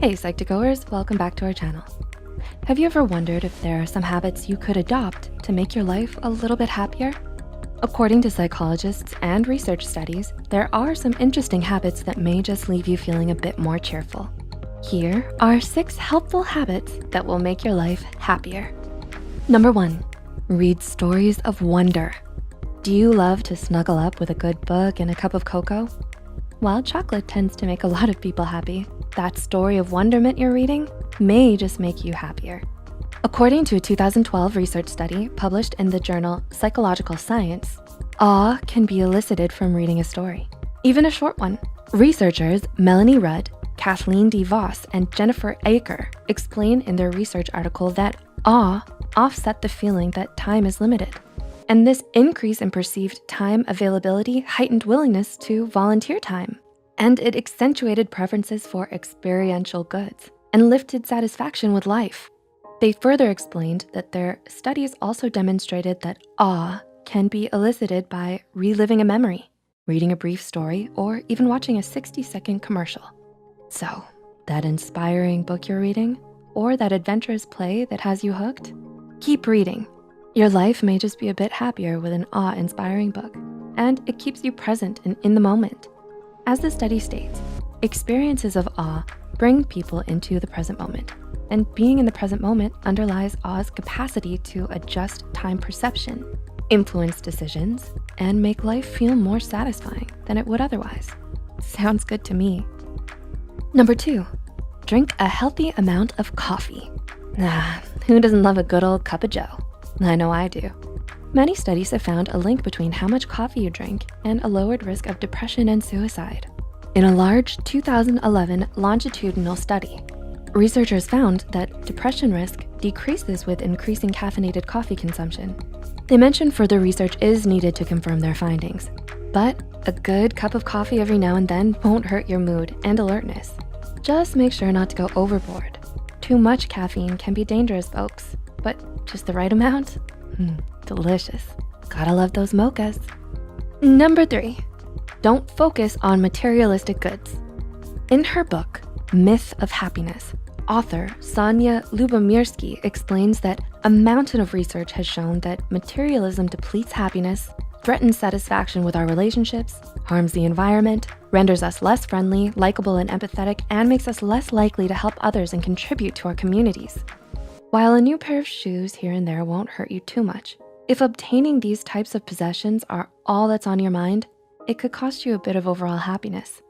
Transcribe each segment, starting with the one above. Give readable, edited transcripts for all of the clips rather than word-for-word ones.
Hey Psych2Goers, welcome back to our channel. Have you ever wondered if there are some habits you could adopt to make your life a little bit happier? According to psychologists and research studies, there are some interesting habits that may just leave you feeling a bit more cheerful. Here are 6 helpful habits that will make your life happier. Number 1, read stories of wonder. Do you love to snuggle up with a good book and a cup of cocoa? While chocolate tends to make a lot of people happy, that story of wonderment you're reading may just make you happier. According to a 2012 research study published in the journal Psychological Science, awe can be elicited from reading a story, even a short one. Researchers Melanie Rudd, Kathleen D. Voss, and Jennifer Aker explain in their research article that awe offset the feeling that time is limited. And this increase in perceived time availability heightened willingness to volunteer time. And it accentuated preferences for experiential goods and lifted satisfaction with life. They further explained that their studies also demonstrated that awe can be elicited by reliving a memory, reading a brief story, or even watching a 60-second commercial. So, that inspiring book you're reading, or that adventurous play that has you hooked? Keep reading. Your life may just be a bit happier with an awe-inspiring book, and it keeps you present and in the moment. As the study states, experiences of awe bring people into the present moment, and being in the present moment underlies awe's capacity to adjust time perception, influence decisions, and make life feel more satisfying than it would otherwise. Sounds good to me. Number 2, drink a healthy amount of coffee. Who doesn't love a good old cup of joe? I know I do. Many studies have found a link between how much coffee you drink and a lowered risk of depression and suicide. In a large 2011 longitudinal study, researchers found that depression risk decreases with increasing caffeinated coffee consumption. They mentioned further research is needed to confirm their findings, but a good cup of coffee every now and then won't hurt your mood and alertness. Just make sure not to go overboard. Too much caffeine can be dangerous, folks, but just the right amount? Delicious. Gotta love those mochas. Number 3, don't focus on materialistic goods. In her book, Myth of Happiness, author Sonia Lubomirsky explains that a mountain of research has shown that materialism depletes happiness, threatens satisfaction with our relationships, harms the environment, renders us less friendly, likable, and empathetic, and makes us less likely to help others and contribute to our communities. While a new pair of shoes here and there won't hurt you too much, if obtaining these types of possessions are all that's on your mind, it could cost you a bit of overall happiness.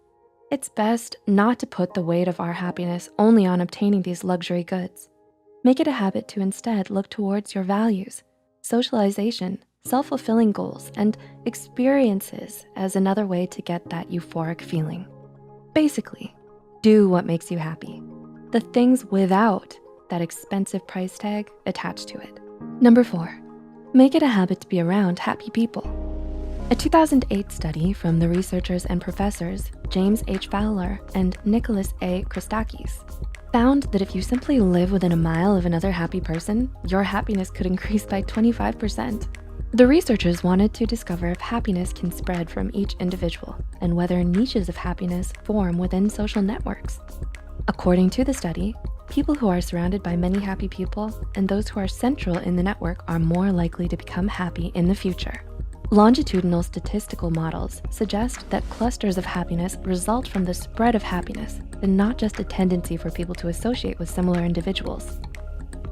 It's best not to put the weight of our happiness only on obtaining these luxury goods. Make it a habit to instead look towards your values, socialization, self-fulfilling goals, and experiences as another way to get that euphoric feeling. Basically, do what makes you happy. The things without that expensive price tag attached to it. Number 4, make it a habit to be around happy people. A 2008 study from the researchers and professors James H. Fowler and Nicholas A. Christakis found that if you simply live within a mile of another happy person, your happiness could increase by 25%. The researchers wanted to discover if happiness can spread from each individual and whether niches of happiness form within social networks. According to the study, people who are surrounded by many happy people and those who are central in the network are more likely to become happy in the future. Longitudinal statistical models suggest that clusters of happiness result from the spread of happiness and not just a tendency for people to associate with similar individuals.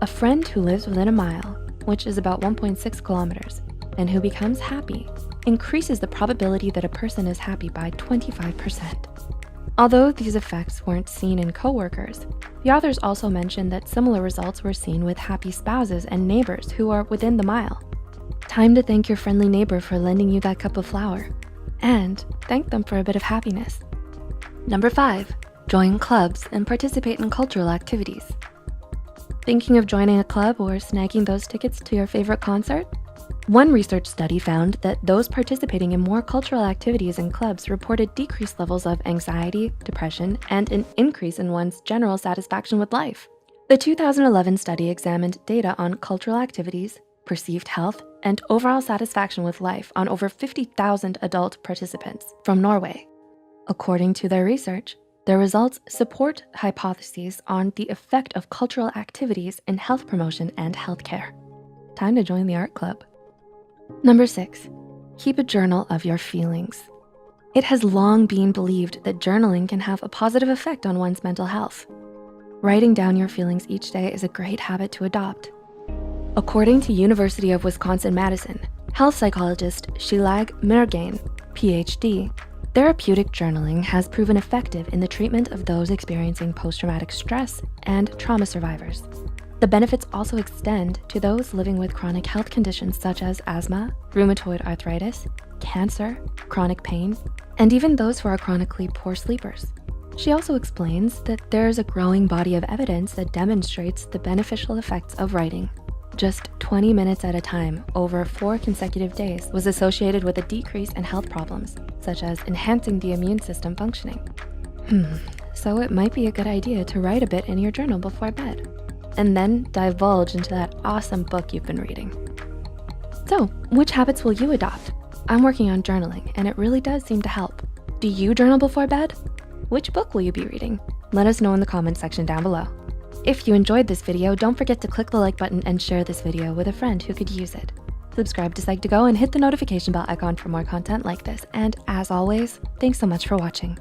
A friend who lives within a mile, which is about 1.6 kilometers, and who becomes happy increases the probability that a person is happy by 25%. Although these effects weren't seen in coworkers, the authors also mentioned that similar results were seen with happy spouses and neighbors who are within the mile. Time to thank your friendly neighbor for lending you that cup of flour, and thank them for a bit of happiness. Number 5, join clubs and participate in cultural activities. Thinking of joining a club or snagging those tickets to your favorite concert? One research study found that those participating in more cultural activities in clubs reported decreased levels of anxiety, depression, and an increase in one's general satisfaction with life. The 2011 study examined data on cultural activities, perceived health, and overall satisfaction with life on over 50,000 adult participants from Norway. According to their research, Their results support hypotheses on the effect of cultural activities in health promotion and healthcare. Time to join the art club. Number 6, keep a journal of your feelings. It has long been believed that journaling can have a positive effect on one's mental health. Writing down your feelings each day is a great habit to adopt. According to University of Wisconsin-Madison, health psychologist Shilag Mergain, PhD, therapeutic journaling has proven effective in the treatment of those experiencing post-traumatic stress and trauma survivors. The benefits also extend to those living with chronic health conditions such as asthma, rheumatoid arthritis, cancer, chronic pain, and even those who are chronically poor sleepers. She also explains that there's a growing body of evidence that demonstrates the beneficial effects of writing. Just 20 minutes at a time over 4 consecutive days was associated with a decrease in health problems, such as enhancing the immune system functioning. So it might be a good idea to write a bit in your journal before bed, and then divulge into that awesome book you've been reading. So, which habits will you adopt? I'm working on journaling, and it really does seem to help. Do you journal before bed? Which book will you be reading? Let us know in the comments section down below. If you enjoyed this video, don't forget to click the like button and share this video with a friend who could use it. Subscribe to Psych2Go and hit the notification bell icon for more content like this. And as always, thanks so much for watching.